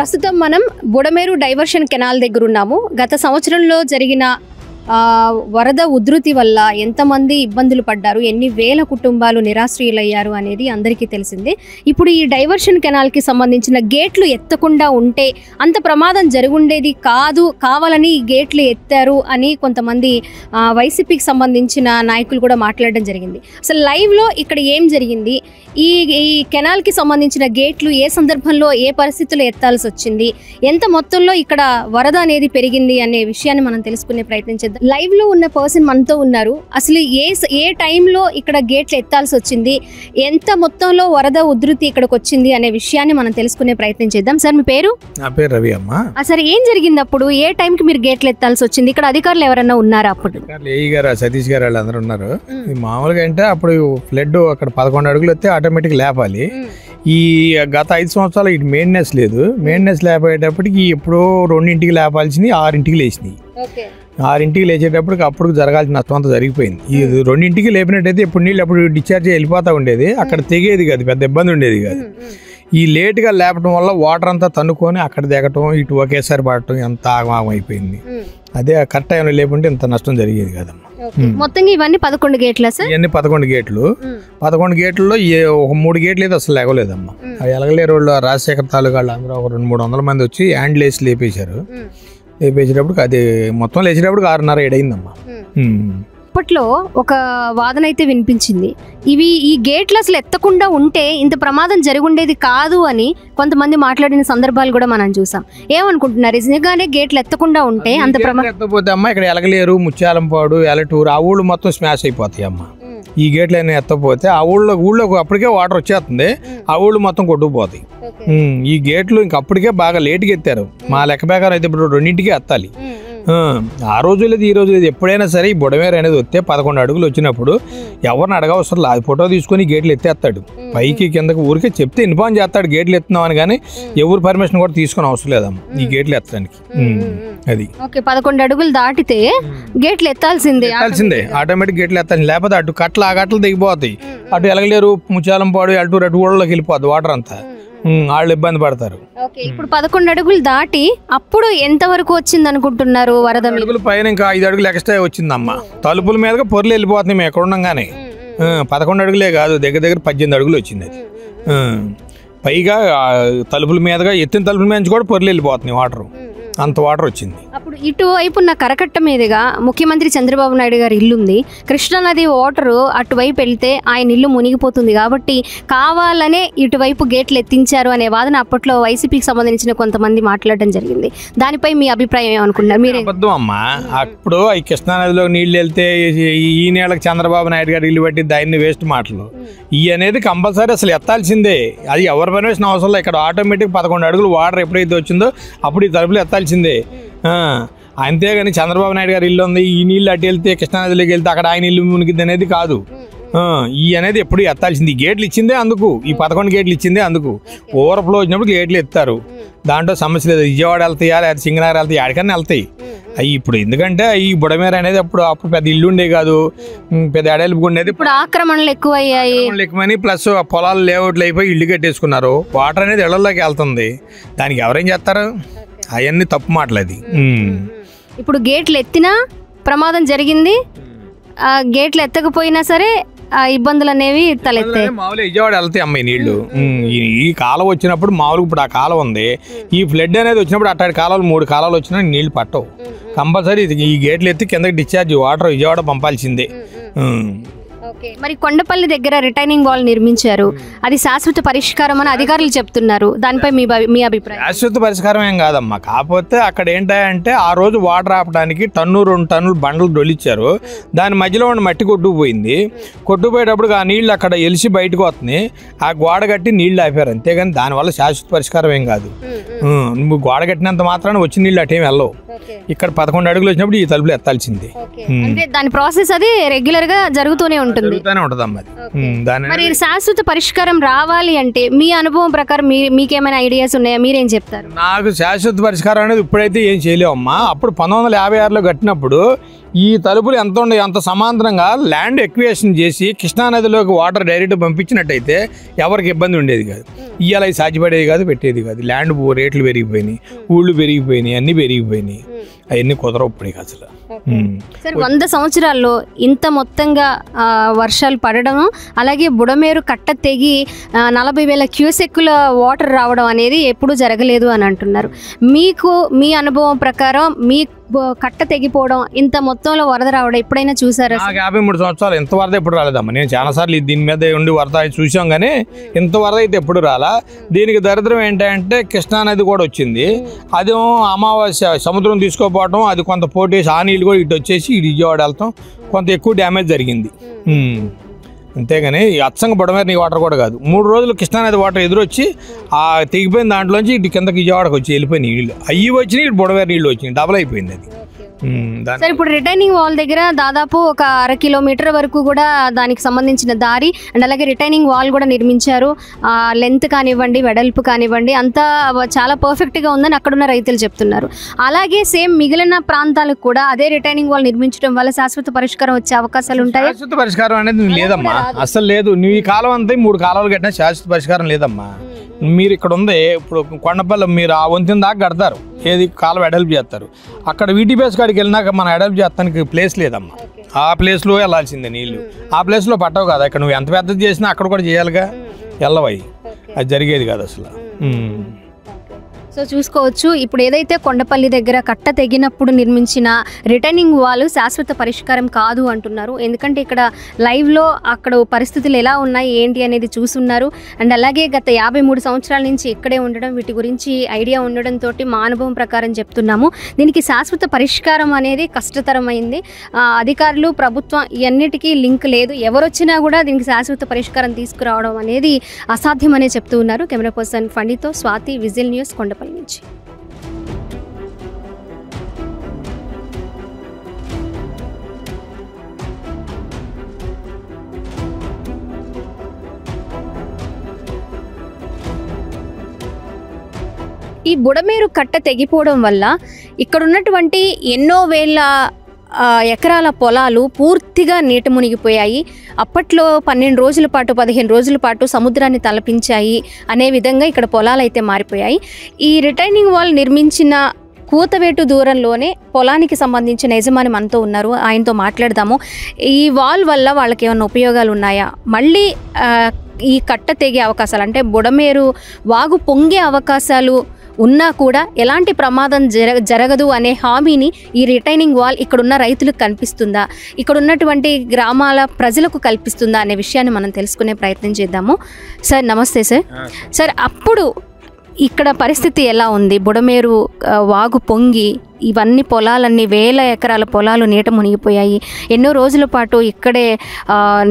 ప్రస్తుతం మనం Budameru diversion canal దగ్గర ఉన్నాము. గత సంవత్సరంలో జరిగిన వరద ఉధృతి వల్ల ఎంతమంది ఇబ్బందులు పడ్డారు, ఎన్ని వేల కుటుంబాలు నిరాశ్రయులయ్యారు అనేది అందరికీ తెలిసిందే. ఇప్పుడు ఈ డైవర్షన్ కెనాల్కి సంబంధించిన గేట్లు ఎత్తకుండా ఉంటే అంత ప్రమాదం జరుగుండేది కాదు, కావాలని ఈ గేట్లు ఎత్తారు అని కొంతమంది వైసీపీకి సంబంధించిన నాయకులు కూడా మాట్లాడడం జరిగింది. అసలు లైవ్లో ఇక్కడ ఏం జరిగింది, ఈ కెనాల్కి సంబంధించిన గేట్లు ఏ సందర్భంలో ఏ పరిస్థితుల్లో ఎత్తాల్సి వచ్చింది, ఎంత మొత్తంలో ఇక్కడ వరద అనేది పెరిగింది అనే విషయాన్ని మనం తెలుసుకునే ప్రయత్నం చేద్దాం. లైవ్ లో ఉన్న పర్సన్ మనతో ఉన్నారు. అసలు ఏ టైంలో ఇక్కడ గేట్లు ఎత్తాల్సి వచ్చింది, ఎంత మొత్తంలో వరద ఉధృతి ఇక్కడికి వచ్చింది అనే విషయాన్ని మనం తెలుసుకునే ప్రయత్నం చేద్దాం. సార్ మీ పేరు? నా పేరు రవి అమ్మ. సార్ ఏం జరిగింది అప్పుడు, ఏ టైంకి మీరు గేట్లు ఎత్తాల్సి వచ్చింది? ఇక్కడ అధికారులు ఎవరన్నా ఉన్నారా అప్పుడు? ఏఈ గారు సతీష్ గారు వాళ్ళు అందరూ ఉన్నారు. మామూలుగా అంటే అప్పుడు ఫ్లడ్ అక్కడ 11 అడుగులు వస్తే ఆటోమేటిక్ లేపాలి. ఈ గత 5 సంవత్సరాలు ఇటు మెయింటెనెన్స్ లేదు. మెయింటెనెన్స్ లేపేటప్పటికి ఎప్పుడో 2ంటికి లేపాల్సింది 6ంటికి లేచినాయి. 6ంటికి లేచేటప్పటికి అప్పుడు జరగాల్సిన నష్టం అంతా జరిగిపోయింది. ఈ 2ంటికి లేపినట్టయితే ఇప్పుడు నీళ్ళు అప్పుడు డిశ్చార్జ్ వెళ్ళిపోతూ ఉండేది, అక్కడ తెగేది కాదు, పెద్ద ఇబ్బంది ఉండేది కాదు. ఈ లేట్గా లేపడం వల్ల వాటర్ అంతా తన్నుకొని అక్కడ దిగటం, ఇటు ఒకేసారి పడటం ఎంత ఆగమాగం అయిపోయింది. అదే కరెక్ట్ టైంలో లేకుంటే ఇంత నష్టం జరిగేది కదమ్మా. మొత్తంగా ఇవన్నీ 11 గేట్ల సార్? ఇవన్నీ 11 గేట్లు. 11 గేట్లలో ఒక 3 గేట్లు అయితే అసలు లేగలేదమ్మా. ఎలగలేరు వాళ్ళు రాజశేఖర తాలూకా వాళ్ళు అందరూ ఒక 200-300 మంది వచ్చి హ్యాండ్ లేసి లేపేశారు. లేపేసేటప్పుడు అది మొత్తం లేచేటప్పుడు 6:30-7 అయిందమ్మా. అప్పట్లో ఒక వాదన అయితే వినిపించింది, ఈ గేట్లు అసలు ఎత్తకుండా ఉంటే ఇంత ప్రమాదం జరుగుండేది కాదు అని కొంతమంది మాట్లాడిన సందర్భాలు కూడా మనం చూసాం. ఏమనుకుంటున్నారు, నిజంగానే గేట్లు ఎత్తకుండా ఉంటే అంత ప్రమాదం? ఎత్తపోతే అమ్మా ఇక్కడ ఎలగలేరు, ముత్యాలంపాడు, ఎలటూరు ఆ ఊళ్ళు మొత్తం స్మాష్ అయిపోతాయి అమ్మా. ఈ గేట్లు అయినా ఎత్తపోతే ఆ ఊళ్ళో అప్పటికే వాటర్ వచ్చేస్తుంది, ఆ ఊళ్ళు మొత్తం కొట్టుకుపోతాయి. ఈ గేట్లు ఇంక అప్పటికే బాగా లేటుగా ఎత్తారు. మా లెక్క ప్రకారం అయితే ఇప్పుడు 2ంటికి ఎత్తాలి. ఆ రోజు లేదు ఈ రోజు లేదు, ఎప్పుడైనా సరే ఈ బుడమేరు అనేది వస్తే 11 అడుగులు వచ్చినప్పుడు ఎవరిని అడగవసరం, అది ఫోటో తీసుకొని గేట్లు ఎత్తేస్తాడు. పైకి కిందకి ఊరికే చెప్తే ఇన్ఫార్మ్ చేస్తాడు గేట్లు ఎత్తున్నామని, కానీ ఎవరు పర్మిషన్ కూడా తీసుకుని అవసరం లేదమ్మా ఈ గేట్లు ఎత్తడానికి. అది 11 అడుగులు దాటితే గేట్లు ఎత్తాల్సిందే ఆటోమేటిక్ గేట్లు ఎత్తాలి. లేకపోతే అటు ఆ కట్టలు దిగిపోతాయి, అటు ఎలగలేరు, ముత్యాలంపాడు, అటు ఊళ్ళలోకి వెళ్ళిపోద్ది వాటర్ అంతా, వాళ్ళు ఇబ్బంది పడతారు. ఇప్పుడు 11 అడుగులు దాటి అప్పుడు ఎంత వరకు వచ్చింది అనుకుంటున్నారు వరద? అడుగులు పైన ఇంకా 5 అడుగులు ఎక్స్ట్రా వచ్చిందమ్మా. తలుపుల మీదగా పొరలు వెళ్ళిపోతున్నాయి మేము ఎక్కడ ఉండగానే. 11 అడుగులే కాదు, దగ్గర 18 అడుగులు వచ్చింది అది. పైగా తలుపుల మీదగా ఎత్తిన తలుపుల మీద నుంచి కూడా పొరలు వెళ్ళిపోతున్నాయి వాటర్, అంత వాటర్ వచ్చింది. అప్పుడు ఇటువైపు ఉన్న కరకట్ట మీదుగా ముఖ్యమంత్రి చంద్రబాబు నాయుడు గారి ఇల్లు ఉంది. కృష్ణానది వాటర్ అటువైపు వెళ్తే ఆయన ఇల్లు మునిగిపోతుంది కాబట్టి కావాలనే ఇటువైపు గేట్లు ఎత్తించారు అనే వాదన అప్పట్లో వైసీపీకి సంబంధించిన కొంతమంది మాట్లాడడం జరిగింది. దానిపై మీ అభిప్రాయం ఏమనుకున్నారు? మీరే అబద్ధం అమ్మా. అప్పుడు ఈ కృష్ణానదిలో నీళ్లు వెళ్తే ఈ నెలకు చంద్రబాబు నాయుడు గారు ఇల్లు పట్టి దాన్ని వేస్ట్ మాటలు. ఈ అనేది కంపల్సరీ అసలు ఎత్తాల్సిందే, అది ఎవరి పర్మిషన్ అవసరం లేదు. ఇక్కడ ఆటోమేటిక్ 11 అడుగులు వాటర్ ఎప్పుడైతే వచ్చిందో అప్పుడు ఈ తలుపులు ఎత్తాల్సిందే. అంతేగాని చంద్రబాబు నాయుడు గారు ఇల్లు ఉంది, ఈ నీళ్ళు అటు వెళ్తే కృష్ణానదిలోకి వెళ్తే అక్కడ ఆయన ఇల్లు మునిగిద్ది అనేది కాదు. ఈ అనేది ఎప్పుడు ఎత్తాల్సింది. ఈ గేట్లు ఇచ్చిందే అందుకు, ఈ 11 గేట్లు ఇచ్చిందే అందుకు. ఓవర్ఫ్లో వచ్చినప్పుడు గేట్లు ఎత్తారు, దాంట్లో సమస్య లేదు. విజయవాడ వెళ్తాయా లేదా సింగనగర్ వెళ్తాయి, ఎక్కడికన్నా వెళ్తాయి అవి. ఇప్పుడు ఎందుకంటే ఈ బుడమేరు అనేది అప్పుడు పెద్ద ఇల్లు ఉండే కాదు, పెద్ద ఎడలిపు ఉండేది. ఇప్పుడు ఆక్రమణలు ఎక్కువయ్యాయి, ప్లస్ పొలాలు లేఅవుట్లు అయిపోయి ఇల్లు కట్టేసుకున్నారు. వాటర్ అనేది ఇళ్లలోకి వెళ్తుంది, దానికి ఎవరేం చేస్తారు? అవన్నీ తప్పు మాటలు. అది ఇప్పుడు గేట్లు ఎత్తినా ప్రమాదం జరిగింది, గేట్లు ఎత్తకపోయినా సరే ఇబ్బందులు అనేవి తలెత్తాయి. మామూలుగా విజయవాడ వెళ్తాయి అమ్మాయి నీళ్లు. ఈ కాలం వచ్చినప్పుడు మామూలుగా ఇప్పుడు ఆ కాలం ఉంది, ఈ ఫ్లడ్ అనేది వచ్చినప్పుడు అట్లాంటి కాలాలు 3 కాలాలు వచ్చినా నీళ్లు పట్టవు. కంపల్సరీ ఈ గేట్లు ఎత్తి కిందకి డిశ్చార్జ్ వాటర్ విజయవాడ పంపాల్సిందే. మరి కొండపల్లి దగ్గర రిటైనింగ్ వాల్ నిర్మించారు, అది శాశ్వత పరిష్కారం అని అధికారులు చెప్తున్నారు. దానిపై మీ అభిప్రాయం? శాశ్వత పరిష్కారం ఏం కాదమ్మా. కాకపోతే అక్కడ ఏంటంటే ఆ రోజు వాటర్ ఆపడానికి 1-2 టన్నులు బండలు దొలిచ్చారు. దాని మధ్యలో ఉన్న మట్టి కొట్టుకుపోయింది. కొట్టుకుపోయేటప్పుడు ఆ నీళ్లు అక్కడ ఎలిసి బయటకు వస్తున్నాయి, ఆ గోడ కట్టి నీళ్లు ఆపారు. అంతేగాని దానివల్ల శాశ్వత పరిష్కారం ఏం కాదు. నువ్వు గోడ కట్టినంత మాత్రాన వచ్చిన నీళ్ళు అటేం వెళ్ళవు. ఇక్కడ 11 అడుగులు వచ్చినప్పుడు ఈ తలుపులు ఎత్తాల్సిందే. దాని ప్రాసెస్ అది రెగ్యులర్ గా జరుగుతూనే ఉంటుంది. మరి శాశ్వత పరిష్కారం రావాలి అంటే మీ అనుభవం ప్రకారం మీకేమైనా ఐడియాస్ ఉన్నాయా? మీరేం చెప్తారు? నాకు శాశ్వత పరిష్కారం అనేది ఇప్పుడైతే ఏం చేయలేమమ్మా. అప్పుడు 1956లో కట్టినప్పుడు ఈ తలుపులు ఎంత ఉన్నాయి అంత సమాంతరంగా ల్యాండ్ ఎక్వియేషన్ చేసి కృష్ణానదిలోకి వాటర్ డైరెక్ట్ పంపించినట్టయితే ఎవరికి ఇబ్బంది ఉండేది కాదు. ఇవాళ అవి సాధ్యపడేది కాదు, పెట్టేది కాదు. ల్యాండ్ రేట్లు పెరిగిపోయినాయి, ఊళ్ళు పెరిగిపోయినాయి, అన్నీ పెరిగిపోయినాయి. అవన్నీ కుదరవు ఇప్పటికి అసలు. సార్ 100 సంవత్సరాల్లో ఇంత మొత్తంగా వర్షాలు పడడం, అలాగే బుడమేరు కట్ట తెగి 40,000 క్యూసెక్కుల వాటర్ రావడం అనేది ఎప్పుడూ జరగలేదు అని అంటున్నారు. మీకు మీ అనుభవం ప్రకారం మీ కట్ట తెగిపోవడం, ఇంత మొత్తంలో వరద రావడం ఎప్పుడైనా చూసారా? నాకు 53 సంవత్సరాలు ఇంత వరద ఎప్పుడు రాలేదమ్మా. నేను చాలాసార్లు దీని మీద ఉండి వరద చూసాం, కానీ ఇంత వరద అయితే ఎప్పుడు రాలా. దీనికి దరిద్రం ఏంటంటే కృష్ణానది కూడా వచ్చింది. అదేమో అమావాస్య సముద్రం తీసుకోపోవడం, అది కొంత పోటేసి ఆ నీళ్ళు కూడా ఇటు వచ్చేసి ఇటు విజయవాడ వెళ్తాం, కొంత ఎక్కువ డ్యామేజ్ జరిగింది. అంతేగాని అచ్చంగా బుడమేరు వాటర్ కూడా కాదు. 3 రోజులు కృష్ణానది వాటర్ ఎదురొచ్చి ఆ తెగిపోయిన దాంట్లోంచి ఇటు కిందకి విజయవాడకు వచ్చి వెళ్ళిపోయిన నీళ్ళు అవి వచ్చినాయి, ఇటు బుడమేరు నీళ్ళు వచ్చినాయి, డబల్ అయిపోయింది అది. సార్ ఇప్పుడు రిటైనింగ్ వాల్ దగ్గర దాదాపు ఒక 1/2 కిలోమీటర్ వరకు కూడా దానికి సంబంధించిన దారి అండ్ అలాగే రిటైనింగ్ వాల్ కూడా నిర్మించారు. లెంత్ కానివ్వండి, వెడల్పు కానివ్వండి, అంతా చాలా పర్ఫెక్ట్గా ఉందని అక్కడున్న రైతులు చెప్తున్నారు. అలాగే సేమ్ మిగిలిన ప్రాంతాలకు కూడా అదే రిటైనింగ్ వాల్ నిర్మించడం వల్ల శాశ్వత పరిష్కారం వచ్చే అవకాశాలు ఉంటాయి. శాశ్వత పరిష్కారం అనేది లేదమ్మా, అసలు లేదు. నువ్వు ఈ కాలం అంతా 3 కాలువలు కట్టినా శాశ్వత పరిష్కారం లేదమ్మా. మీరు ఇక్కడ ఉంది ఇప్పుడు కొండపల్లి, మీరు ఆ వంతెన దాకా కడతారు, ఏది కాలువ అడల్ప్ చేస్తారు. అక్కడ వీటీపీఎస్ కాడికి వెళ్ళినాక మనం అడల్ప్ చేస్తానికి ప్లేస్ లేదమ్మా. ఆ ప్లేస్లో వెళ్ళాల్సిందే నీళ్ళు. ఆ ప్లేస్లో పట్టవు కదా. ఇక్కడ నువ్వు ఎంత పెద్దది చేసినా అక్కడ కూడా చేయాలిగా, వెళ్ళవయి. అది జరిగేది కాదు అసలు. సో చూసుకోవచ్చు, ఇప్పుడు ఏదైతే కొండపల్లి దగ్గర కట్ట తెగినప్పుడు నిర్మించిన రిటర్నింగ్ వాల్ శాశ్వత పరిష్కారం కాదు అంటున్నారు. ఎందుకంటే ఇక్కడ లైవ్లో అక్కడ పరిస్థితులు ఎలా ఉన్నాయి ఏంటి అనేది చూస్తున్నారు. అండ్ అలాగే గత 53 సంవత్సరాల నుంచి ఇక్కడే ఉండడం, వీటి గురించి ఐడియా ఉండడంతో మా అనుభవం ప్రకారం చెప్తున్నాము. దీనికి శాశ్వత పరిష్కారం అనేది కష్టతరమైంది. అధికారులు, ప్రభుత్వం ఇవన్నిటికీ లింక్ లేదు. ఎవరొచ్చినా కూడా దీనికి శాశ్వత పరిష్కారం తీసుకురావడం అనేది అసాధ్యమనే చెప్తూ ఉన్నారు. కెమెరా పర్సన్ ఫండితో స్వాతి, విజిల్ న్యూస్, కొండపల్లి నుంచి. ఈ బుడమేరు కట్ట తెగిపోవడం వల్ల ఇక్కడ ఉన్నటువంటి ఎన్నో వేల ఎకరాల పొలాలు పూర్తిగా నీట మునిగిపోయాయి. అప్పట్లో 12 రోజుల పాటు 15 రోజుల పాటు సముద్రాన్ని తలపించాయి అనే విధంగా ఇక్కడ పొలాలు అయితే మారిపోయాయి. ఈ రిటైనింగ్ వాల్ నిర్మించిన కూతవేటు దూరంలోనే పొలానికి సంబంధించిన యజమాని మనతో ఉన్నారు, ఆయనతో మాట్లాడదాము. ఈ వాల్ వల్ల వాళ్ళకి ఏమైనా ఉపయోగాలు ఉన్నాయా, మళ్ళీ ఈ కట్ట తెగే అవకాశాలు అంటే బుడమేరు వాగు పొంగే అవకాశాలు ఉన్నా కూడా ఎలాంటి ప్రమాదం జరగదు అనే హామీని ఈ రిటైనింగ్ వాల్ ఇక్కడున్న రైతులకు కల్పిస్తుందా, ఇక్కడ ఉన్నటువంటి గ్రామాల ప్రజలకు కల్పిస్తుందా అనే విషయాన్ని మనం తెలుసుకునే ప్రయత్నం చేద్దాము. సార్ నమస్తే సార్. సార్ అప్పుడు ఇక్కడ పరిస్థితి ఎలా ఉంది? బుడమేరు వాగు పొంగి ఇవన్నీ పొలాలన్నీ, వేల ఎకరాల పొలాలు నీట మునిగిపోయాయి. ఎన్నో రోజుల పాటు ఇక్కడే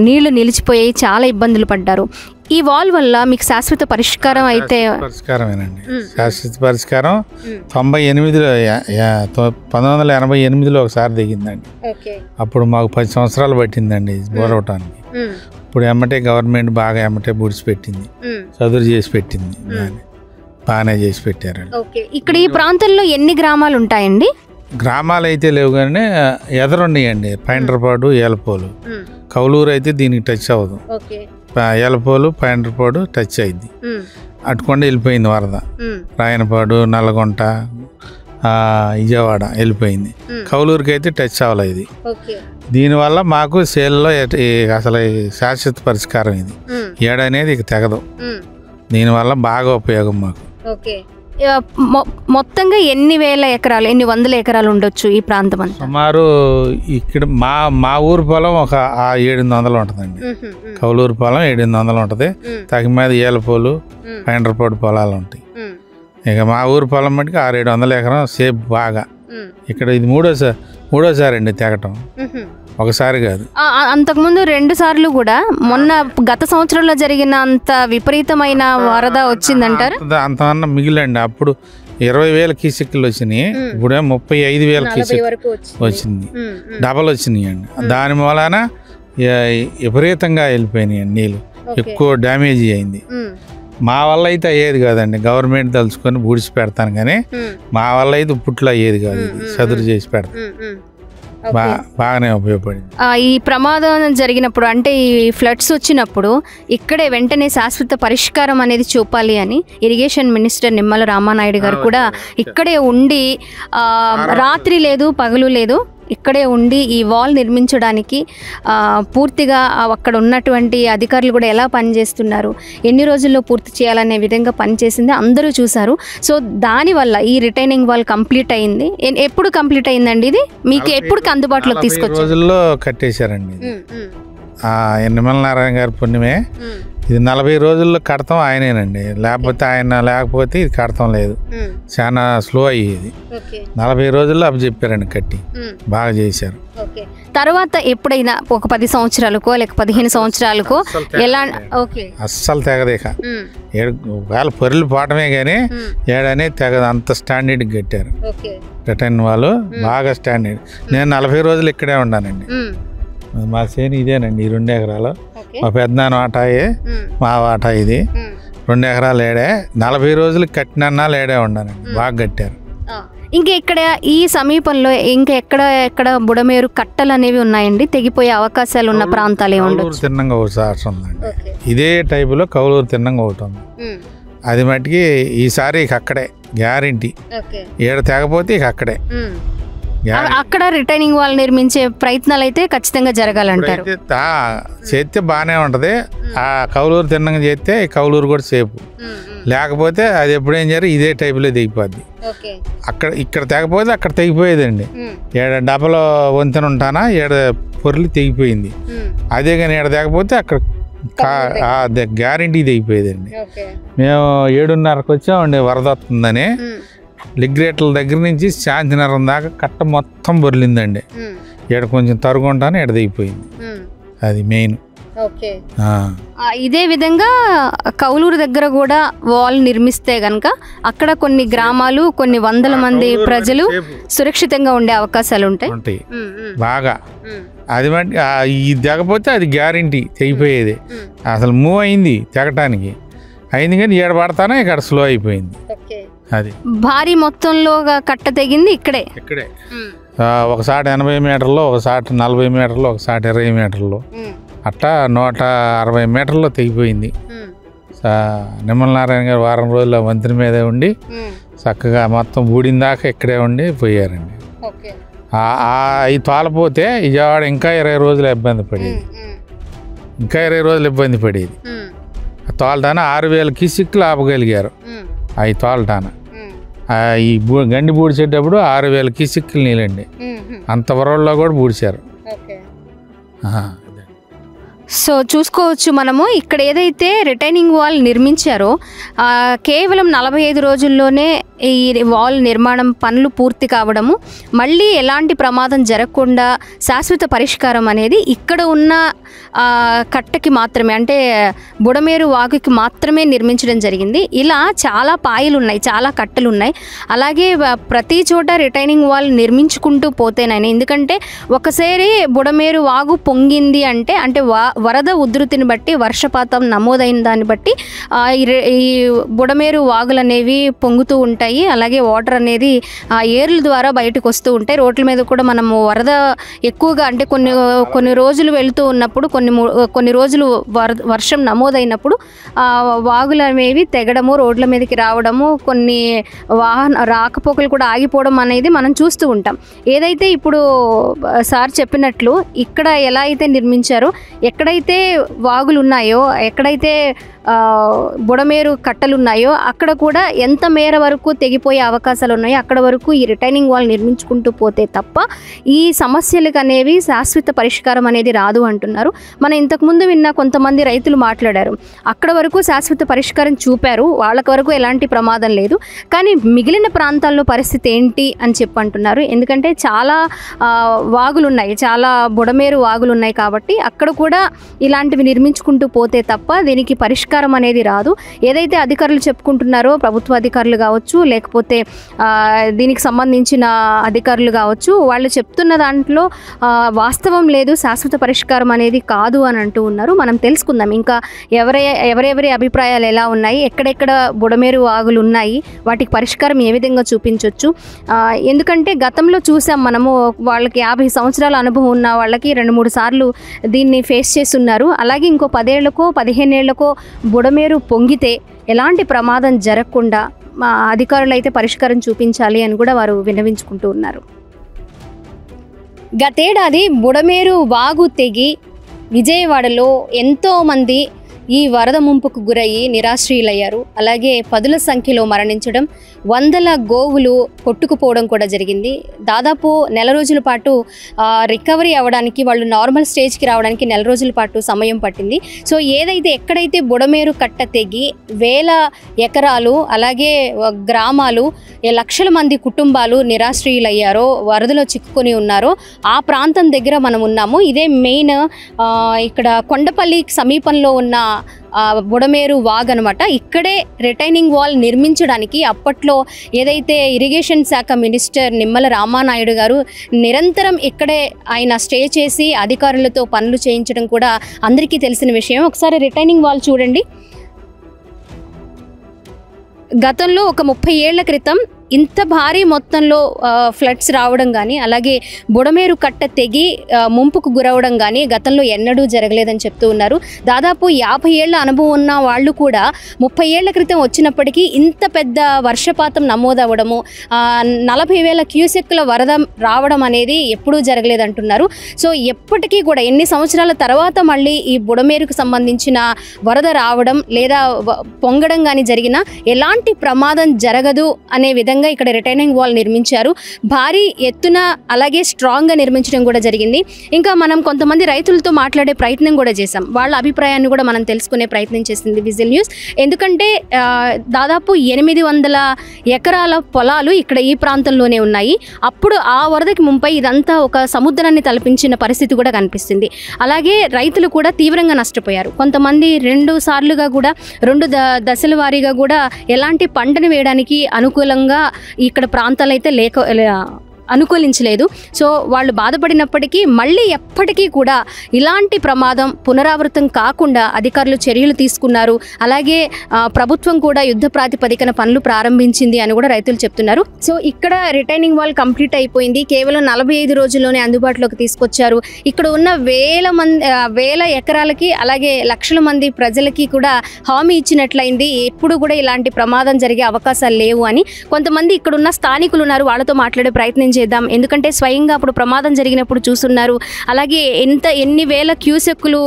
నీళ్లు నిలిచిపోయాయి, చాలా ఇబ్బందులు పడ్డారు. ఈ వాల్ వల్ల మీకు శాశ్వత పరిష్కారం అయితే? పరిష్కారమేనండి, శాశ్వత పరిష్కారం. 1988లో ఒకసారి దిగిందండి. అప్పుడు మాకు 10 సంవత్సరాలు పట్టిందండి బోరవటానికి. ఇప్పుడు ఎమ్మటే గవర్నమెంట్ బాగా ఎమ్మటే బుడిచిపెట్టింది, చదువు చేసి పెట్టింది, బాగానే చేసి పెట్టారండి. ఇక్కడ ఈ ప్రాంతంలో ఎన్ని గ్రామాలు ఉంటాయండి? గ్రామాలు అయితే లేవు కానీ ఎదరున్నాయండి. పైండ్రపాడు, ఏలపోలు. కౌలూరు అయితే దీనికి టచ్ అవ్వదు. ఏలపోలు, పైండ్రపాడు టచ్ అయింది. అటుకొండ వెళ్ళిపోయింది వరద. రాయనపాడు, నల్లగొంట, విజయవాడ వెళ్ళిపోయింది. కౌలూరుకి అయితే టచ్ అవ్వలేదు. దీనివల్ల మాకు సేల్లో అసలు శాశ్వత పరిష్కారం ఇది. ఏడనేది ఇక తెగదు. దీనివల్ల బాగా ఉపయోగం మాకు. మొత్తంగా ఎన్ని వేల ఎకరాలు, ఎన్ని వందల ఎకరాలు ఉండొచ్చు ఈ ప్రాంతం అంతా? సుమారు ఇక్కడ మా ఊరు పొలం ఒక 700 ఉంటుందండి. కౌలూరు పొలం 700 ఉంటుంది. తగి మీద ఏలపోలు, పైండ్రపాడు పొలాలు ఉంటాయి. ఇక మా ఊరు పొలం మటుకు 600-700 ఎకరం సేపు బాగా. ఇక్కడ ఇది మూడోసారి అండి తెగటం, ఒకసారి కాదు. అంతకుముందు 2 సార్లు కూడా. మొన్న గత సంవత్సరంలో జరిగిన అంత విపరీతమైన వరద వచ్చిందంటారు? అంతమన్నా మిగిలండి. అప్పుడు 20,000 క్యూసెక్లు వచ్చినాయి, ఇప్పుడు 35,000 క్యూసెక్ వచ్చింది. డబల్ వచ్చినాయి అండి. దాని మూలాన విపరీతంగా వెళ్ళిపోయినాయి నీళ్ళు, ఎక్కువ డ్యామేజ్ అయింది. మా వల్ల అయితే అయ్యేది కాదండి, గవర్నమెంట్ తలుచుకొని బూడిచి పెడతాను కానీ మా వల్ల అయితే ఇప్పట్లో అయ్యేది కాదు, ఇది చదురు చేసి పెడతాను. బాగానే ఉపయోగపడింది. ఈ ప్రమాదం జరిగినప్పుడు అంటే ఈ ఫ్లడ్స్ వచ్చినప్పుడు ఇక్కడే వెంటనే శాశ్వత పరిష్కారం అనేది చూపాలి అని ఇరిగేషన్ మినిస్టర్ నిమ్మల రామానాయుడు గారు కూడా ఇక్కడే ఉండి రాత్రి లేదు పగలు లేదు ఇక్కడే ఉండి ఈ వాల్ నిర్మించడానికి పూర్తిగా అక్కడ ఉన్నటువంటి అధికారులు కూడా ఎలా పనిచేస్తున్నారు, ఎన్ని రోజుల్లో పూర్తి చేయాలనే విధంగా పనిచేసింది అందరూ చూశారు. సో దానివల్ల ఈ రిటైనింగ్ వాల్ కంప్లీట్ అయింది. ఎప్పుడు కంప్లీట్ అయిందండి ఇది? మీకు ఎప్పుడు అందుబాటులోకి తీసుకొచ్చారు? రోజుల్లో కట్టేశారండి. నిమ్మల నారాయణ గారి పుణ్యమే. ఇది 40 రోజుల్లో కడతాం ఆయనేనండి. లేకపోతే ఇది కడతాం లేదు. చాలా స్లో అయ్యేది. 40 రోజుల్లో చెప్పారండి కట్టి. బాగా చేశారు. తర్వాత ఎప్పుడైనా ఒక 10 సంవత్సరాలకో లేక 15 సంవత్సరాలకో ఎలా అస్సలు తెగదేక ఒకవేళ పొరలు పోవటమే కానీ ఏడనే తెగదు. అంత స్టాండర్డ్ కట్టారు రిటర్న్ వాళ్ళు. బాగా స్టాండర్డ్. నేను 40 రోజులు ఇక్కడే ఉన్నానండి. మా చేను ఇదేనండి. ఈ 2 ఎకరాలు మా పెద్దనాన్న వాటాయే, మా వాటా ఇది. 2 ఎకరాలు ఏడే. 40 రోజులు కట్టినన్నా ఏడే ఉన్నానండి. బాగా కట్టారు. ఇంకా ఇక్కడ ఈ సమీపంలో ఇంకా ఎక్కడ బుడమేరు కట్టలు అనేవి ఉన్నాయండి? తెగిపోయే అవకాశాలు ఉన్న ప్రాంతాలు ఏముండొచ్చు? తిన్నంగా ఒకటి ఉందండి. ఇదే టైపులో కౌలూరు తిన్నంగా ఒకటి ఉంది. అది మట్టికి ఈసారి అక్కడే గ్యారంటీ. ఏడ తెగపోతే అక్కడే. అక్కడ రిటైనింగ్ వాల్ నిర్మించే ప్రయత్నాలు అయితే ఖచ్చితంగా జరగాలంటారు. చేస్తే బాగానే ఉంటది. ఆ కౌలూరు తిన్నంగా చేస్తే కౌలూరు కూడా సేపు. లేకపోతే అది ఎప్పుడేం జరిగి ఇదే టైపులో తెగిపోద్ది. ఇక్కడ తెగపోతే అక్కడ తెగిపోయేదండి. ఏడ డబల్ వంతెన ఉంటానా ఏడ పొరలు తెగిపోయింది. అదే కానీ ఏడ తెగపోతే అక్కడ గ్యారంటీ తెగిపోయేదండి. మేము 7:30కి వచ్చామండి వరద వస్తుందని. లిగ్రేట్ల దగ్గర నుంచి శాంతినగరం దాకా కట్ట మొత్తం బొర్లిందండి. ఇక్కడ కొంచెం తరుగుంటానే ఇక్కడ దిగిపోయింది. అది మెయిన్. ఇదే విధంగా కౌలూరు దగ్గర కూడా వాల్ నిర్మిస్తే గనక అక్కడ కొన్ని గ్రామాలు కొన్ని వందల మంది ప్రజలు సురక్షితంగా ఉండే అవకాశాలు ఉంటాయి బాగా. అది ఇది తెగపోతే అది గ్యారంటీ తెగిపోయేది. అసలు మూవ్ అయింది తెగటానికి అయింది కానీ ఏడ పడతానే ఇక్కడ స్లో అయిపోయింది. అది భారీ మొత్తంలో కట్ట తెగింది ఇక్కడే. ఒకసారి 80 మీటర్లు, ఒకసారి 40 మీటర్లు, ఒకసారి 20 మీటర్లు, అట్టా 160 మీటర్లో తెగిపోయింది. నిమ్మల నారాయణ గారు వారం రోజుల వంతెన మీదే ఉండి చక్కగా మొత్తం బూడిన దాకా ఇక్కడే ఉండి పోయారండి. అవి తోలపోతే విజయవాడ ఇంకా 20 రోజులు ఇబ్బంది పడేది. తోలటాన 6,000 క్యూసెక్కులు ఆపగలిగారు. అవి తోలటాన ఈ గండి బూడిచేటప్పుడు 6,000 క్యూసెక్కులు నీళ్ళండి. అంత వరల్లో కూడా బూడిచారు. సో చూసుకోవచ్చు మనము ఇక్కడ ఏదైతే రిటైనింగ్ వాల్ నిర్మించారో కేవలం 45 రోజుల్లోనే ఈ వాల్ నిర్మాణం పనులు పూర్తి కావడము, మళ్ళీ ఎలాంటి ప్రమాదం జరగకుండా శాశ్వత పరిష్కారం అనేది ఇక్కడ ఉన్న కట్టకి మాత్రమే, అంటే బుడమేరు వాగుకి మాత్రమే నిర్మించడం జరిగింది. ఇలా చాలా పాయలు ఉన్నాయి, చాలా కట్టలు ఉన్నాయి. అలాగే ప్రతి చోట రిటైనింగ్ వాల్ నిర్మించుకుంటూ పోతేనైనా, ఎందుకంటే ఒకసారి బుడమేరు వాగు పొంగింది అంటే వరద ఉధృతిని బట్టి, వర్షపాతం నమోదైన దాన్ని బట్టి ఈ బుడమేరు వాగులు అనేవి పొంగుతూ ఉంటాయి. అలాగే వాటర్ అనేది ఏర్ల ద్వారా బయటకు వస్తూ ఉంటాయి. రోడ్ల మీద కూడా మనము వరద ఎక్కువగా అంటే కొన్ని రోజులు వెళుతూ ఉన్నప్పుడు, కొన్ని రోజులు వర్షం నమోదైనప్పుడు వాగులు అనేవి తెగడము, రోడ్ల మీదకి రావడము, కొన్ని రాకపోకలు కూడా ఆగిపోవడం అనేది మనం చూస్తూ ఉంటాం. ఏదైతే ఇప్పుడు సార్ చెప్పినట్లు ఇక్కడ ఎలా అయితే నిర్మించారో, ఎక్కడైతే వాగులు ఉన్నాయో, ఎక్కడైతే బుడమేరు కట్టలు ఉన్నాయో అక్కడ కూడా ఎంత మేర వరకు తెగిపోయే అవకాశాలు ఉన్నాయో అక్కడ వరకు ఈ రిటైనింగ్ వాల్ నిర్మించుకుంటూ పోతే తప్ప ఈ సమస్యలకు అనేవి శాశ్వత పరిష్కారం అనేది రాదు అంటున్నారు. మనం ఇంతకుముందు విన్న కొంతమంది రైతులు మాట్లాడారు, అక్కడ వరకు శాశ్వత పరిష్కారం చూపారు, వాళ్ళకి వరకు ఎలాంటి ప్రమాదం లేదు, కానీ మిగిలిన ప్రాంతాల్లో పరిస్థితి ఏంటి అని అంటున్నారు. ఎందుకంటే చాలా వాగులు ఉన్నాయి, చాలా బుడమేరు వాగులు ఉన్నాయి కాబట్టి అక్కడ కూడా ఇలాంటివి నిర్మించుకుంటూ పోతే తప్ప దీనికి పరిష్కారం అనేది రాదు. ఏదైతే అధికారులు చెప్పుకుంటున్నారో, ప్రభుత్వ అధికారులు కావచ్చు, లేకపోతే దీనికి సంబంధించిన అధికారులు కావచ్చు, వాళ్ళు చెప్తున్న దాంట్లో వాస్తవం లేదు, శాశ్వత పరిష్కారం అనేది కాదు అని అంటూ ఉన్నారు. మనం తెలుసుకుందాం ఇంకా ఎవరెవరి అభిప్రాయాలు ఎలా ఉన్నాయి, ఎక్కడెక్కడ బుడమేరు వాగులు ఉన్నాయి, వాటికి పరిష్కారం ఏ విధంగా చూపించవచ్చు. ఎందుకంటే గతంలో చూసాం మనము, వాళ్ళకి 50 సంవత్సరాల అనుభవం ఉన్న వాళ్ళకి 2-3 సార్లు దీన్ని ఫేస్ చేస్తున్నారు. అలాగే ఇంకో 10 ఏళ్లకో 15 ఏళ్లకో బుడమేరు పొంగితే ఎలాంటి ప్రమాదం జరగకుండా మా అధికారులు అయితే పరిష్కారం చూపించాలి అని కూడా వారు విన్నవించుకుంటూ ఉన్నారు. గతేడాది బుడమేరు వాగు తెగి విజయవాడలో ఎంతోమంది ఈ వరద ముంపుకు గురయ్యి నిరాశ్రయులయ్యారు. అలాగే 10ల సంఖ్యలో మరణించడం, 100 గోవులు కొట్టుకుపోవడం కూడా జరిగింది. దాదాపు నెల రోజుల పాటు రికవరీ అవ్వడానికి, వాళ్ళు నార్మల్ స్టేజ్కి రావడానికి నెల రోజుల పాటు సమయం పట్టింది. సో ఏదైతే ఎక్కడైతే బుడమేరు కట్ట తెగి వేల ఎకరాలు, అలాగే గ్రామాలు, లక్షల మంది కుటుంబాలు నిరాశ్రయులయ్యారో, వరదలో చిక్కుకొని ఉన్నారో ఆ ప్రాంతం దగ్గర మనం ఉన్నాము. ఇదే మెయిన్ ఇక్కడ కొండపల్లికి సమీపంలో ఉన్న బుడమేరు వాగ్ అనమాట. ఇక్కడే రిటైనింగ్ వాల్ నిర్మించడానికి అప్పట్లో ఏదైతే ఇరిగేషన్ శాఖ మినిస్టర్ నిమ్మల రామానాయుడు గారు నిరంతరం ఇక్కడే ఆయన స్టే చేసి అధికారులతో పనులు చేయించడం కూడా అందరికీ తెలిసిన విషయం. ఒకసారి రిటైనింగ్ వాల్ చూడండి. గతంలో ఒక 30 ఏళ్ల క్రితం ఇంత భారీ మొత్తంలో ఫ్లడ్స్ రావడం కానీ, అలాగే బుడమేరు కట్ట తెగి ముంపుకు గురవడం కానీ గతంలో ఎన్నడూ జరగలేదని చెప్తూ ఉన్నారు. దాదాపు 50 ఏళ్ల అనుభవం ఉన్న వాళ్ళు కూడా 30 ఏళ్ల క్రితం వచ్చినప్పటికీ ఇంత పెద్ద వర్షపాతం నమోదవ్వడము, 40,000 క్యూసెక్ల వరద రావడం అనేది ఎప్పుడూ జరగలేదంటున్నారు. సో ఎప్పటికీ కూడా ఎన్ని సంవత్సరాల తర్వాత మళ్ళీ ఈ బుడమేరుకు సంబంధించిన వరద రావడం లేదా పొంగడం కానీ జరిగినా ఎలాంటి ప్రమాదం జరగదు అనే విధంగా ఇక్కడ రిటైనింగ్ వాల్ నిర్మించారు. భారీ ఎత్తున అలాగే స్ట్రాంగ్గా నిర్మించడం కూడా జరిగింది. ఇంకా మనం కొంతమంది రైతులతో మాట్లాడే ప్రయత్నం కూడా చేశాం. వాళ్ళ అభిప్రాయాన్ని కూడా మనం తెలుసుకునే ప్రయత్నం చేసింది విజిల్ న్యూస్. ఎందుకంటే దాదాపు 800 ఎకరాల పొలాలు ఇక్కడ ఈ ప్రాంతంలోనే ఉన్నాయి. అప్పుడు ఆ వరదకి ముంపై ఇదంతా ఒక సముద్రాన్ని తలపించిన పరిస్థితి కూడా కనిపిస్తుంది. అలాగే రైతులు కూడా తీవ్రంగా నష్టపోయారు. కొంతమంది 2 సార్లుగా కూడా 2 దశల వారీగా కూడా ఎలాంటి పంటను వేయడానికి అనుకూలంగా ఇక్కడ ప్రాంతాలు అయితే అనుకూలించలేదు. సో వాళ్ళు బాధపడినప్పటికీ మళ్ళీ ఎప్పటికీ కూడా ఇలాంటి ప్రమాదం పునరావృతం కాకుండా అధికారులు చర్యలు తీసుకున్నారు. అలాగే ప్రభుత్వం కూడా యుద్ధ ప్రాతిపదికన పనులు ప్రారంభించింది అని కూడా రైతులు చెప్తున్నారు. సో ఇక్కడ రిటైనింగ్ వాల్ కంప్లీట్ అయిపోయింది. కేవలం 45 రోజుల్లోనే అందుబాటులోకి తీసుకొచ్చారు. ఇక్కడ ఉన్న వేల ఎకరాలకి అలాగే లక్షల మంది ప్రజలకి కూడా హామీ ఇచ్చినట్లయింది. ఎప్పుడు కూడా ఇలాంటి ప్రమాదం జరిగే అవకాశాలు లేవు అని కొంతమంది ఇక్కడున్న స్థానికులు ఉన్నారు. వాళ్ళతో మాట్లాడే ప్రయత్నం చేద్దాం. ఎందుకంటే స్వయంగా అప్పుడు ప్రమాదం జరిగినప్పుడు చూస్తున్నారు. అలాగే ఎన్ని వేల క్యూసెక్కులు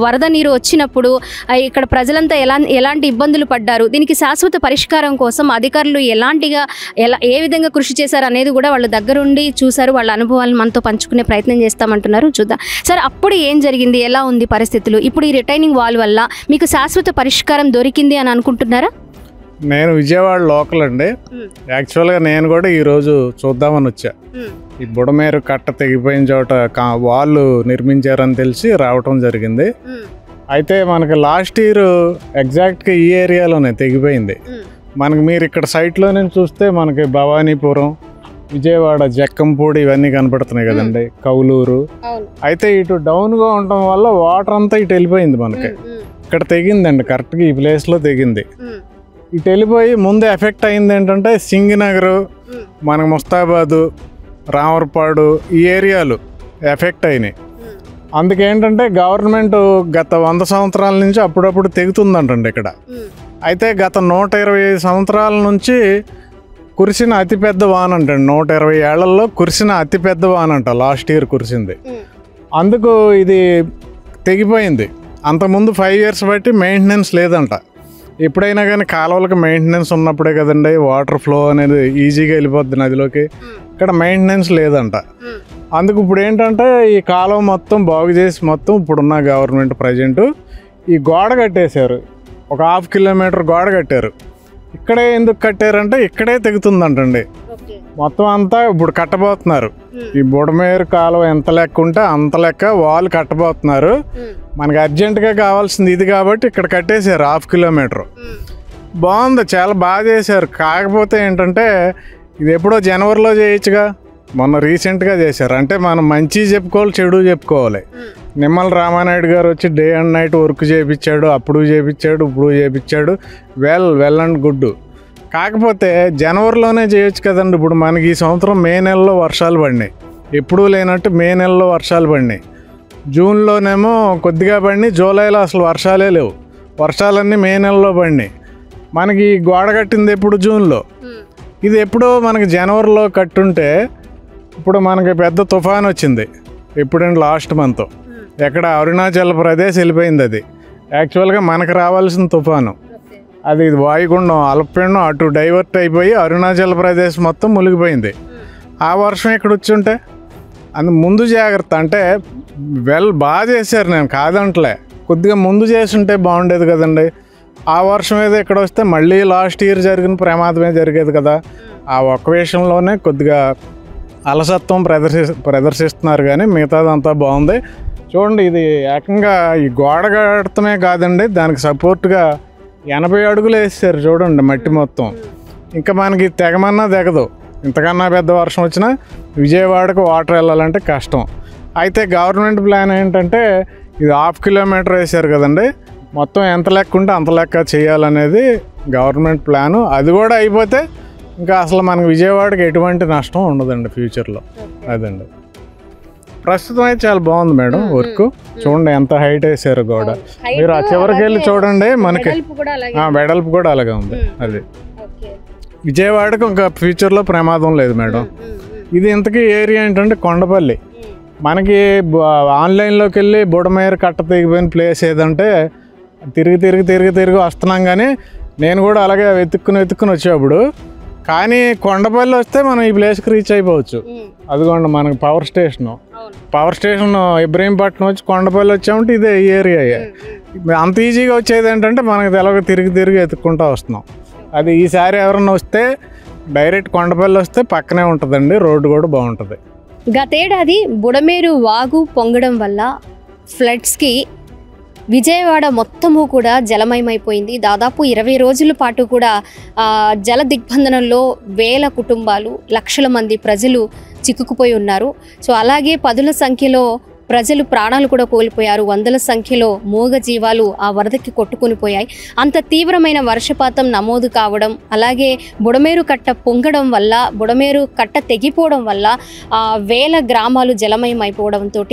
వరద నీరు వచ్చినప్పుడు ఇక్కడ ప్రజలంతా ఎలాంటి ఇబ్బందులు పడ్డారు, దీనికి శాశ్వత పరిష్కారం కోసం అధికారులు ఏ విధంగా కృషి చేశారు అనేది కూడా వాళ్ళ దగ్గరుండి చూశారు. వాళ్ళ అనుభవాలను మనతో పంచుకునే ప్రయత్నం చేస్తామంటున్నారు. చూద్దాం సార్, అప్పుడు ఏం జరిగింది, ఎలా ఉంది పరిస్థితులు, ఇప్పుడు ఈ రిటైనింగ్ వాల్ వల్ల మీకు శాశ్వత పరిష్కారం దొరికింది అని అనుకుంటున్నారా? నేను విజయవాడ లోకల్ అండి. యాక్చువల్గా నేను కూడా ఈరోజు చూద్దామని వచ్చా. ఈ బుడమేరు కట్ట తెగిపోయిన చోట వాళ్ళు నిర్మించారని తెలిసి రావటం జరిగింది. అయితే మనకి లాస్ట్ ఇయర్ ఎగ్జాక్ట్గా ఈ ఏరియాలోనే తెగిపోయింది. మనకి మీరు ఇక్కడ సైట్లోనే చూస్తే మనకి భవానీపురం, విజయవాడ, జక్కంపూడి ఇవన్నీ కనపడుతున్నాయి కదండి, కౌలూరు. అయితే ఇటు డౌన్గా ఉండటం వల్ల వాటర్ అంతా ఇటు వెళ్ళిపోయింది. మనకి ఇక్కడ తెగిందండి, కరెక్ట్గా ఈ ప్లేస్లో తెగింది. ఇటు వెళ్ళిపోయి ముందు ఎఫెక్ట్ అయింది ఏంటంటే సింగినగర్, మనకు ముస్తాబాదు, రామర్పాడు ఈ ఏరియాలు ఎఫెక్ట్ అయినాయి. అందుకేంటంటే గవర్నమెంట్ గత 100 సంవత్సరాల నుంచి అప్పుడప్పుడు తెగుతుందంటండి ఇక్కడ. అయితే గత 120 సంవత్సరాల నుంచి కురిసిన అతిపెద్ద వాన అంటండి. 120 ఏళ్లలో కురిసిన అతిపెద్ద వాన అంట లాస్ట్ ఇయర్ కురిసింది. అందుకు ఇది తెగిపోయింది. అంతకుముందు 5 years బట్టి మెయింటెనెన్స్ లేదంట. ఎప్పుడైనా కానీ కాలువలకు మెయింటెనెన్స్ ఉన్నప్పుడే కదండి వాటర్ ఫ్లో అనేది ఈజీగా వెళ్ళిపోద్ది నదిలోకి. ఇక్కడ మెయింటెనెన్స్ లేదంట. అందుకు ఇప్పుడు ఏంటంటే ఈ కాలువ మొత్తం బాగు చేసి మొత్తం ఇప్పుడున్న గవర్నమెంట్ ప్రజెంట్ ఈ గోడ కట్టేశారు. ఒక 1/2 kilometer గోడ కట్టారు. ఇక్కడే ఎందుకు కట్టారంటే ఇక్కడే తెగుతుందంటండి. మొత్తం అంతా ఇప్పుడు కట్టబోతున్నారు. ఈ బుడమేరు కాలువ ఎంత లెక్క ఉంటే అంత లెక్క వాళ్ళు కట్టబోతున్నారు. మనకి అర్జెంటుగా కావాల్సింది ఇది కాబట్టి ఇక్కడ కట్టేశారు 1/2 కిలోమీటర్. బాగుంది, చాలా బాగా చేశారు. కాకపోతే ఏంటంటే ఇది ఎప్పుడో జనవరిలో చేయొచ్చుగా, మొన్న రీసెంట్గా చేశారు. అంటే మనం మంచి చెప్పుకోవాలి, చెడు చెప్పుకోవాలి. నిమ్మల రామానాయుడు గారు వచ్చి డే అండ్ నైట్ వర్క్ చేయించాడు, అప్పుడు చేయించాడు, ఇప్పుడు చేయించాడు, వెల్ అండ్ గుడ్. కాకపోతే జనవరిలోనే చేయొచ్చు కదండి. ఇప్పుడు మనకి ఈ సంవత్సరం మే నెలలో వర్షాలు పడినాయి, ఎప్పుడూ లేనట్టు మే నెలలో వర్షాలు పడినాయి. జూన్లోనేమో కొద్దిగా పడినాయి, జూలైలో అసలు వర్షాలే లేవు. వర్షాలన్నీ మే నెలలో పడినాయి. మనకి గోడ కట్టింది ఎప్పుడు? జూన్లో. ఇది ఎప్పుడో మనకి జనవరిలో కట్టుంటే ఇప్పుడు మనకి పెద్ద తుఫాన్ వచ్చింది ఎప్పుడంటే లాస్ట్ మంత్. ఎక్కడ అరుణాచల్ ప్రదేశ్ వెళ్ళిపోయింది. అది యాక్చువల్గా మనకు రావాల్సిన తుఫాను. అది వాయుగుండం అల్పపీడనం అటు డైవర్ట్ అయిపోయి అరుణాచల్ ప్రదేశ్ మొత్తం మునిగిపోయింది. ఆ వర్షం ఇక్కడ వచ్చి ఉంటే ముందు జాగ్రత్త. అంటే బాగా చేశారు, నేను కాదంటలే, కొద్దిగా ముందు చేస్తుంటే బాగుండేది కదండి. ఆ వర్షం ఏదో ఇక్కడ వస్తే మళ్ళీ లాస్ట్ ఇయర్ జరిగిన ప్రమాదమే జరిగేది కదా. ఆ ఒక్క విషయంలోనే కొద్దిగా అలసత్వం ప్రదర్శిస్తున్నారు, కానీ మిగతాదంతా బాగుంది. చూడండి, ఇది ఏకంగా ఈ గోడ కడతమే కాదండి, దానికి సపోర్ట్గా 80 అడుగులు వేసారు చూడండి, మట్టి మొత్తం. ఇంకా మనకి తెగమన్నా తెగదు. ఇంతకన్నా పెద్ద వర్షం వచ్చినా విజయవాడకు వాటర్ వెళ్ళాలంటే కష్టం. అయితే గవర్నమెంట్ ప్లాన్ ఏంటంటే ఇది 1/2 కిలోమీటర్ వేసారు కదండి, మొత్తం ఎంత లెక్క ఉంటే అంత లెక్క చేయాలనేది గవర్నమెంట్ ప్లాను. అది కూడా అయిపోతే ఇంకా అసలు మనకు విజయవాడకి ఎటువంటి నష్టం ఉండదండి ఫ్యూచర్లో. అదండి, ప్రస్తుతం అయితే చాలా బాగుంది మేడం వర్క్. చూడండి ఎంత హైట్ వేసారు గోడ. మీరు ఆ చివరికి వెళ్ళి చూడండి, మనకి వెడల్పు కూడా అలాగే ఉంది. అది విజయవాడకు ఇంకా ఫ్యూచర్లో ప్రమాదం లేదు మేడం. ఇది ఇంతకీ ఏరియా ఏంటంటే కొండపల్లి. మనకి ఆన్లైన్లోకి వెళ్ళి బుడమేరు కట్ట తెగిపోయిన ప్లేస్ ఏదంటే తిరిగి వస్తున్నాం. కానీ నేను కూడా అలాగే వెతుక్కుని వచ్చేప్పుడు, కానీ కొండపల్లి వస్తే మనం ఈ ప్లేస్కి రీచ్ అయిపోవచ్చు. అదిగోండి మనకి పవర్ స్టేషన్ ఇబ్రహీంపట్నం వచ్చి కొండపల్లి వచ్చామంటే ఇదే ఈ ఏరియా. అంత ఈజీగా వచ్చేది ఏంటంటే మనకి తెలగ తిరిగి వెతుక్కుంటూ వస్తున్నాం. అది ఈసారి ఎవరన్నా వస్తే డైరెక్ట్ కొండపల్లి వస్తే పక్కనే ఉంటుందండి, రోడ్డు కూడా బాగుంటుంది. గతేడాది బుడమేరు వాగు పొంగడం వల్ల ఫ్లడ్స్కి విజయవాడ మొత్తము కూడా జలమయమైపోయింది. దాదాపు 20 రోజుల పాటు కూడా జల దిగ్బంధనంలో వేల కుటుంబాలు, లక్షల మంది ప్రజలు చిక్కుకుపోయి ఉన్నారు. సో అలాగే పదుల సంఖ్యలో ప్రజలు ప్రాణాలు కూడా కోల్పోయారు. వందల సంఖ్యలో మూగ జీవాలు ఆ వరదకి కొట్టుకుని పోయాయి. అంత తీవ్రమైన వర్షపాతం నమోదు కావడం, అలాగే బుడమేరు కట్ట పొంగడం వల్ల, బుడమేరు కట్ట తెగిపోవడం వల్ల వేల గ్రామాలు జలమయం అయిపోవడంతో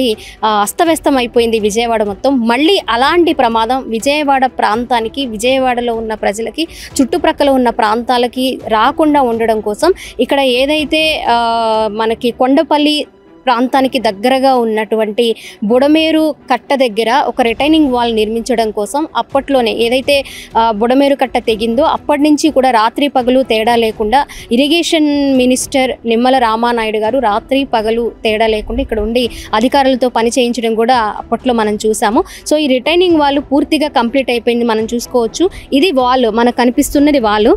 అస్తవ్యస్తం అయిపోయింది విజయవాడ మొత్తం. మళ్ళీ అలాంటి ప్రమాదం విజయవాడ ప్రాంతానికి, విజయవాడలో ఉన్న ప్రజలకి, చుట్టుప్రక్కల ఉన్న ప్రాంతాలకి రాకుండా ఉండడం కోసం ఇక్కడ ఏదైతే మనకి కొండపల్లి ప్రాంతానికి దగ్గరగా ఉన్నటువంటి బుడమేరు కట్ట దగ్గర ఒక రిటైనింగ్ వాల్ నిర్మించడం కోసం అప్పట్లోనే ఏదైతే బుడమేరు కట్ట తెగిందో అప్పటి నుంచి కూడా రాత్రి పగలు తేడా లేకుండా ఇరిగేషన్ మినిస్టర్ నిమ్మల రామానాయుడు గారు రాత్రి పగలు తేడా లేకుండా ఇక్కడ ఉండి అధికారులతో పని చేయించడం కూడా అప్పట్లో మనం చూసాము. సో ఈ రిటైనింగ్ వాల్ పూర్తిగా కంప్లీట్ అయిపోయింది, మనం చూసుకోవచ్చు. ఇది వాల్, మనకు కనిపిస్తున్నది వాల్.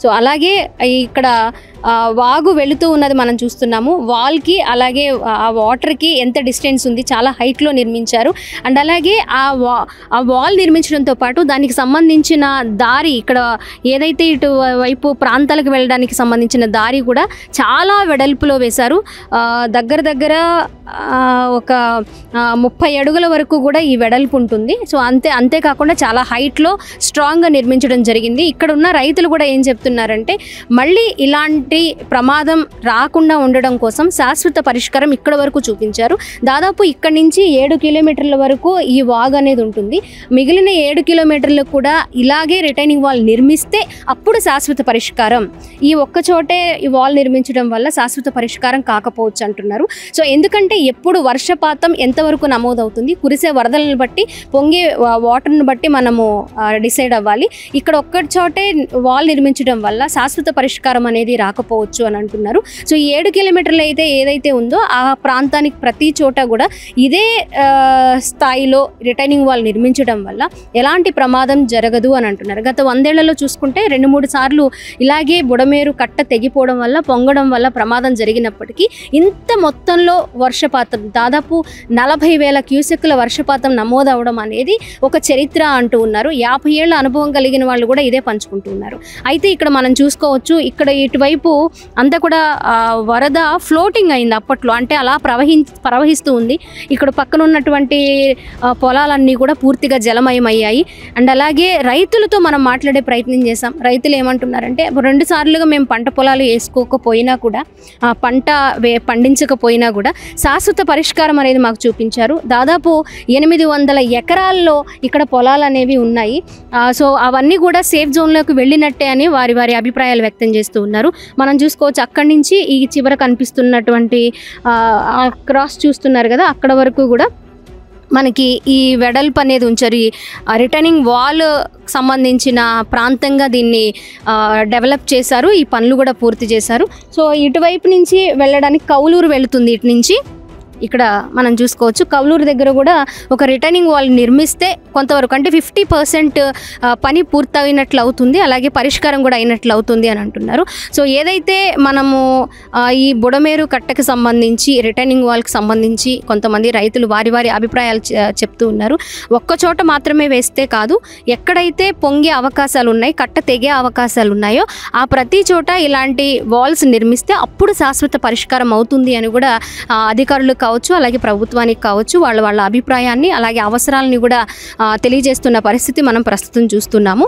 సో అలాగే ఇక్కడ వాగు వెళుతూ ఉన్నది మనం చూస్తున్నాము. వాల్కి అలాగే ఆ వాటర్కి ఎంత డిస్టెన్స్ ఉంది, చాలా హైట్లో నిర్మించారు. అండ్ అలాగే ఆ వాల్ నిర్మించడంతో పాటు దానికి సంబంధించిన దారి, ఇక్కడ ఏదైతే ఇటు వైపు ప్రాంతాలకు వెళ్ళడానికి సంబంధించిన దారి కూడా చాలా వెడల్పులో వేశారు. దగ్గర ఒక 30 అడుగుల వరకు కూడా ఈ వెడల్పు ఉంటుంది. సో అంతేకాకుండా చాలా హైట్లో స్ట్రాంగ్గా నిర్మించడం జరిగింది. ఇక్కడ ఉన్న రైతులు కూడా ఏం చెప్తున్నారంటే మళ్ళీ ఇలాంటి ప్రమాదం రాకుండా ఉండడం కోసం శాశ్వత పరిష్కారం ఇక్కడ వరకు చూపించారు. దాదాపు ఇక్కడ నుంచి 7 కిలోమీటర్ల వరకు ఈ వాగ్ అనేది ఉంటుంది. మిగిలిన 7 కిలోమీటర్లకు కూడా ఇలాగే రిటైనింగ్ వాల్ నిర్మిస్తే అప్పుడు శాశ్వత పరిష్కారం. ఈ ఒక్కచోటే ఈ వాల్ నిర్మించడం వల్ల శాశ్వత పరిష్కారం కాకపోవచ్చు అంటున్నారు. సో ఎందుకంటే ఎప్పుడు వర్షపాతం ఎంతవరకు నమోదవుతుంది, కురిసే వరదలను బట్టి, పొంగే వాటర్ను బట్టి మనము డిసైడ్ అవ్వాలి. ఇక్కడ ఒక్కటి చోటే వాల్ నిర్మించడం వల్ల శాశ్వత పరిష్కారం అనేది రాకపోవచ్చు. రాకపోవచ్చు అని అంటున్నారు. సో ఈ 7 కిలోమీటర్లు అయితే ఏదైతే ఉందో ఆ ప్రాంతానికి ప్రతి చోట కూడా ఇదే స్థాయిలో రిటైనింగ్ వాల్ నిర్మించడం వల్ల ఎలాంటి ప్రమాదం జరగదు అని అంటున్నారు. గత 100 ఏళ్లలో చూసుకుంటే 2-3 సార్లు ఇలాగే బుడమేరు కట్ట తెగిపోవడం వల్ల, పొంగడం వల్ల ప్రమాదం జరిగినప్పటికీ ఇంత మొత్తంలో వర్షపాతం, దాదాపు 40,000 క్యూసెక్కుల వర్షపాతం నమోదవడం అనేది ఒక చరిత్ర అంటూ ఉన్నారు. 50 ఏళ్ల అనుభవం కలిగిన వాళ్ళు కూడా ఇదే పంచుకుంటూ ఉన్నారు. అయితే ఇక్కడ మనం చూసుకోవచ్చు, ఇక్కడ ఇటువైపు అంతా కూడా వరద ఫ్లోటింగ్ అయింది అప్పట్లో, అంటే అలా ప్రవహిస్తూ ఉంది. ఇక్కడ పక్కన ఉన్నటువంటి పొలాలన్నీ కూడా పూర్తిగా జలమయమయ్యాయి. అండ్ అలాగే రైతులతో మనం మాట్లాడే ప్రయత్నం చేశాం. రైతులు ఏమంటున్నారంటే 2 సార్లుగా మేము పంట పొలాలు వేసుకోకపోయినా కూడా, పంట పండించకపోయినా కూడా శాశ్వత పరిష్కారం అనేది మాకు చూపించారు. దాదాపు 800 ఎకరాల్లో ఇక్కడ పొలాలు అనేవి ఉన్నాయి. సో అవన్నీ కూడా సేఫ్ జోన్లోకి వెళ్ళినట్టే అని వారి అభిప్రాయాలు వ్యక్తం చేస్తూ ఉన్నారు. మనం చూసుకోవచ్చు అక్కడి నుంచి ఈ చివర కనిపిస్తున్నటువంటి క్రాస్ చూస్తున్నారు కదా, అక్కడ వరకు కూడా మనకి ఈ వెడల్పు అనేది ఉంచారు. ఈ రిటర్నింగ్ వాల్ సంబంధించిన ప్రాంతంగా దీన్ని డెవలప్ చేశారు. ఈ పనులు కూడా పూర్తి చేశారు. సో ఇటువైపు నుంచి వెళ్ళడానికి కౌలూరు వెళుతుంది. ఇటు నుంచి ఇక్కడ మనం చూసుకోవచ్చు కౌలూరు దగ్గర కూడా ఒక రిటర్నింగ్ వాల్ నిర్మిస్తే కొంతవరకు, అంటే 50% పని పూర్తయినట్లు అవుతుంది, అలాగే పరిష్కారం కూడా అయినట్లు అవుతుంది అని అంటున్నారు. సో ఏదైతే మనము ఈ బుడమేరు కట్టకు సంబంధించి, రిటర్నింగ్ వాల్కి సంబంధించి కొంతమంది రైతులు వారి అభిప్రాయాలు చెప్తూ ఉన్నారు. ఒక్క చోట మాత్రమే వేస్తే కాదు, ఎక్కడైతే పొంగే అవకాశాలు ఉన్నాయి, కట్ట తెగే అవకాశాలు ఉన్నాయో ఆ ప్రతి చోట ఇలాంటి వాల్స్ నిర్మిస్తే అప్పుడు శాశ్వత పరిష్కారం అవుతుంది అని కూడా అధికారులు కావచ్చు, అలాగే ప్రభుత్వానికి కావచ్చు, వాళ్ళ అభిప్రాయాన్ని అలాగే అవసరాలని కూడా తెలియజేస్తున్న పరిస్థితి మనం ప్రస్తుతం చూస్తున్నాము.